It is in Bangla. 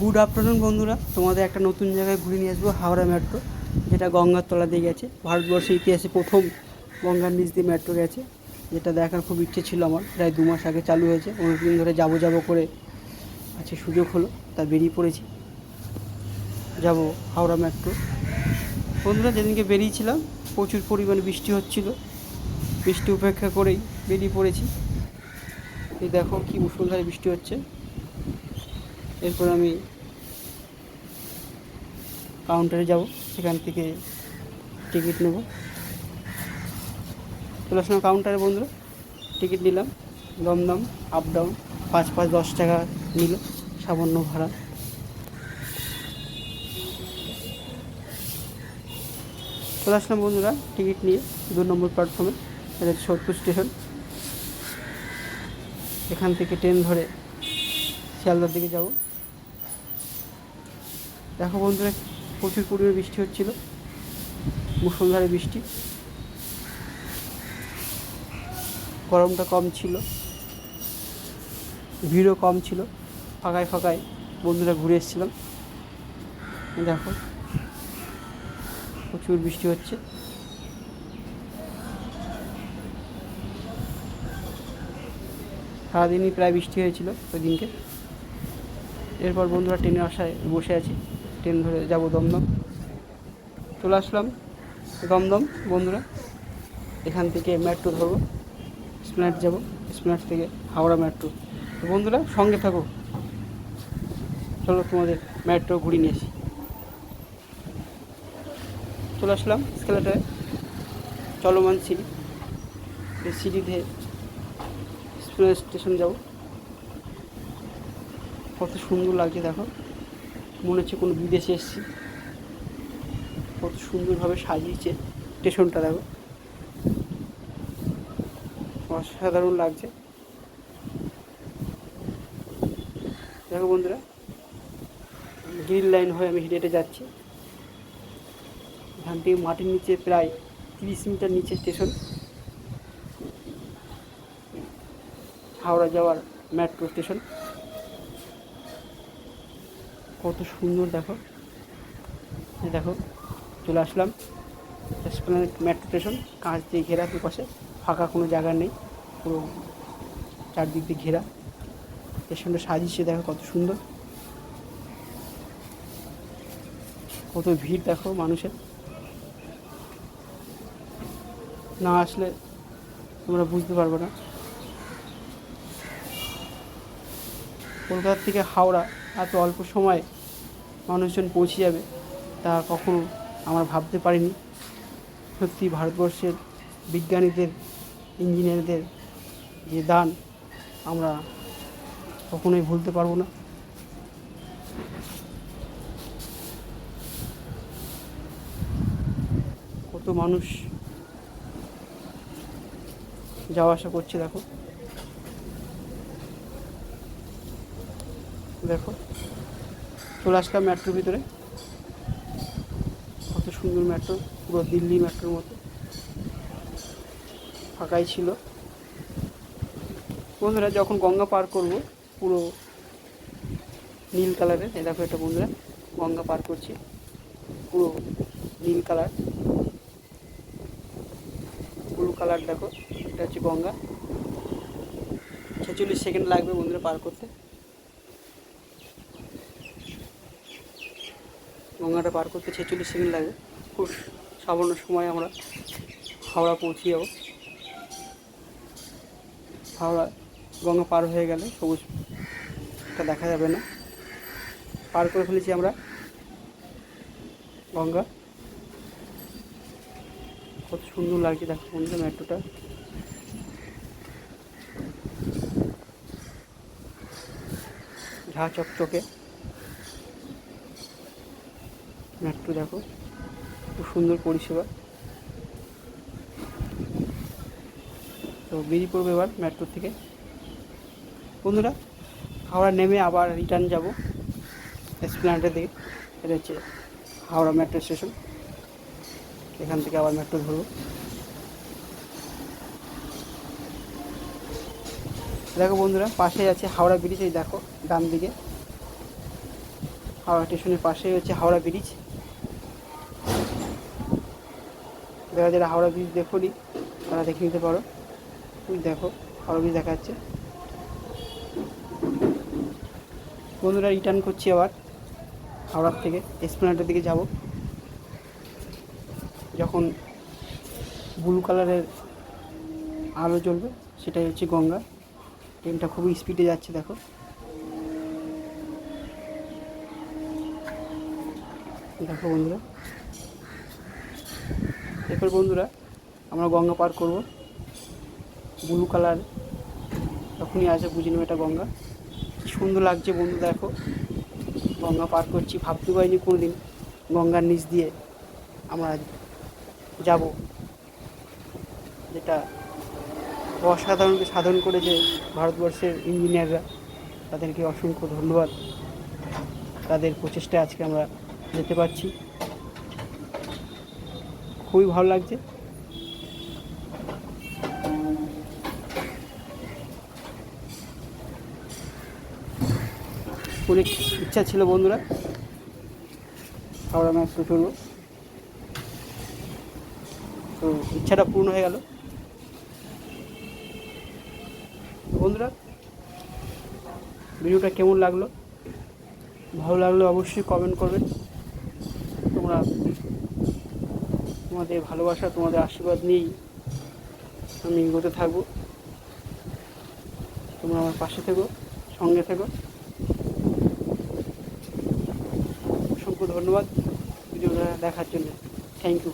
গুড আফটারনুন বন্ধুরা, তোমাদের একটা নতুন জায়গায় ঘুরে নিয়ে আসবো, হাওড়া মেট্রো, যেটা গঙ্গার তলা দিয়ে গেছে। ভারতবর্ষের ইতিহাসে প্রথম গঙ্গার নিচ দিয়ে মেট্রো গেছে, যেটা দেখার খুব ইচ্ছে ছিল আমার। প্রায় 2 মাস আগে চালু হয়েছে, অনেকদিন ধরে যাবো করে আছে, সুযোগ হলো, তা বেরিয়ে পড়েছি, যাব হাওড়া মেট্রো। বন্ধুরা, যেদিনকে বেরিয়েছিলাম প্রচুর পরিমাণে বৃষ্টি হচ্ছিল, বৃষ্টি উপেক্ষা করেই বেরিয়ে পড়েছি। এই দেখো কি মুষলধারে বৃষ্টি হচ্ছে। এরপর আমি কাউন্টারে যাব, সেখান থেকে টিকিট নেব। চলে আসলাম কাউন্টারে বন্ধুরা, টিকিট নিলাম। দমদম আপ ডাউন 5 10 টাকা নিল, সামান্য ভাড়া। চলে আসলাম বন্ধুরা টিকিট নিয়ে 2 নম্বর প্ল্যাটফর্মে, এটা সোদপুর স্টেশন। এখান থেকে ট্রেন ধরে শিয়ালদার দিকে যাব। দেখো বন্ধুরা, প্রচুর পরিমাণে বৃষ্টি হচ্ছিল, মুষলধারে বৃষ্টি। গরমটা কম ছিল, ভিড়ও কম ছিল, ফাঁকায় ফাঁকায় বন্ধুরা ঘুরে এসেছিলাম। দেখো প্রচুর বৃষ্টি হচ্ছে। সারাদিনই প্রায় বৃষ্টি হয়েছিল ওই দিনকে। এরপর বন্ধুরা ট্রেনে আসায় বসে আছি, ট্রেন ধরে যাব দমদম। চলে আসলাম দমদম বন্ধুরা, এখান থেকে মেট্রো ধরবো, এসপ্ল্যানেড যাব, এসপ্ল্যানেড থেকে হাওড়া মেট্রো। তো বন্ধুরা সঙ্গে থাকো, চলো তোমাদের মেট্রো ঘুরিয়ে নিয়ে আসি। চলে আসলাম স্কেলেটারে, চলমান সিঁড়ি, এই সিঁড়ি দিয়ে এসপ্ল্যানেড স্টেশন যাব। কত সুন্দর লাগছে দেখো, মনে হচ্ছে কোনো বিদেশে এসেছি। কত সুন্দরভাবে সাজিয়েছে স্টেশনটা, দেখো অসাধারণ লাগছে। দেখো বন্ধুরা, গ্রিন লাইন হয়ে আমি হেঁটে হেঁটে যাচ্ছি। এখান থেকে মাটির নিচে প্রায় 30 মিটার নিচে স্টেশন, হাওড়া যাওয়ার মেট্রো স্টেশন। কত সুন্দর দেখো, দেখো চলে আসলাম এসপ্ল্যানেড মেট্রো স্টেশন। কাঁচ দিয়ে ঘেরা, দুপাশে ফাঁকা কোনো জায়গা নেই, পুরো চারদিক দিয়ে ঘেরা। স্টেশনটা সাজিয়েছে দেখো কত সুন্দর, কত ভিড় দেখো মানুষের। না আসলে তোমরা বুঝতে পারবে না। কলকাতা থেকে হাওড়া এত অল্প সময়ে মানুষজন পৌঁছে যাবে তা কখনো আমরা ভাবতে পারিনি। সত্যি ভারতবর্ষের বিজ্ঞানীদের, ইঞ্জিনিয়ারদের যে দান আমরা কখনোই ভুলতে পারবো না। কত মানুষ যাওয়া আসা করছে দেখো, দেখো চলে আসলাম মেট্রোর ভিতরে। কত সুন্দর মেট্রো, পুরো দিল্লি মেট্রোর মতো, ফাঁকাই ছিল। বন্ধুরা যখন গঙ্গা পার করব, পুরো নীল কালারের, এই দেখো এটা বন্ধুরা গঙ্গা পার করছি, পুরো নীল কালার, ব্লু কালার। দেখো এটা হচ্ছে গঙ্গা। 46 সেকেন্ড লাগবে বন্ধুরা পার করতে। গঙ্গাটা পার করতে 46 সেকেন্ড লাগবে। খুব সামান্য সময় আমরা হাওড়া পৌঁছে যাব। হাওড়া গঙ্গা পার হয়ে গেলে সবুজটা দেখা যাবে না। পার করে ফেলেছি আমরা গঙ্গা। কত সুন্দর লাগছে দেখো বন্ধুরা মেট্রোটা। ঝাঁ চকচকে মেট্রো, দেখো খুব সুন্দর পরিষেবা। তো বেরিয়ে পড়বো এবার মেট্রো থেকে বন্ধুরা। হাওড়া নেমে আবার রিটার্ন যাব এসপ্ল্যানেডের দিকে। এটা হচ্ছে হাওড়া মেট্রো স্টেশন, এখান থেকে আবার মেট্রো ধরবো। দেখো বন্ধুরা পাশেই আছে হাওড়া ব্রিজ, এই দেখো ডান দিকে হাওড়া স্টেশনের পাশেই হচ্ছে হাওড়া ব্রিজ। যারা হাওড়া ব্রিজ দেখোনি তারা দেখে নিতে পারো। তুই দেখো হাওড়া ব্রিজ দেখা যাচ্ছে। বন্ধুরা রিটার্ন করছি আবার হাওড়ার থেকে এসপ্ল্যানেডের দিকে যাব। যখন ব্লু কালারের আলো জ্বলবে সেটাই হচ্ছে গঙ্গা। ট্রেনটা খুবই স্পিডে যাচ্ছে দেখো। দেখো বন্ধুরা, এরপর বন্ধুরা আমরা গঙ্গা পার করব। ব্লু কালার যখনই আসে বুঝে নেবে এটা গঙ্গা। কি সুন্দর লাগছে বন্ধু, দেখো গঙ্গা পার করছি। ভাবতে পারিনি কোনো দিন গঙ্গার নিচ দিয়ে আমরা যাব, যেটা অসাধারণকে সাধন করেছে ভারতবর্ষের ইঞ্জিনিয়াররা। তাদেরকে অসংখ্য ধন্যবাদ। তাদের প্রচেষ্টায় আজকে আমরা যেতে পারছি, খুবই ভালো লাগছে। অনেক ইচ্ছা ছিল বন্ধুরা হাওড়া মেট্রো চলবো, তো ইচ্ছাটা পূর্ণ হয়ে গেল। বন্ধুরা ভিডিওটা কেমন লাগলো, ভালো লাগলে অবশ্যই কমেন্ট করবেন। তোমাদের ভালোবাসা, তোমাদের আশীর্বাদ নিয়েই আমি এগোতে থাকবো। তোমরা আমার পাশে থেকো, সঙ্গে থেকো। অসংখ্য ধন্যবাদ ভিডিওটা দেখার জন্য। Thank you.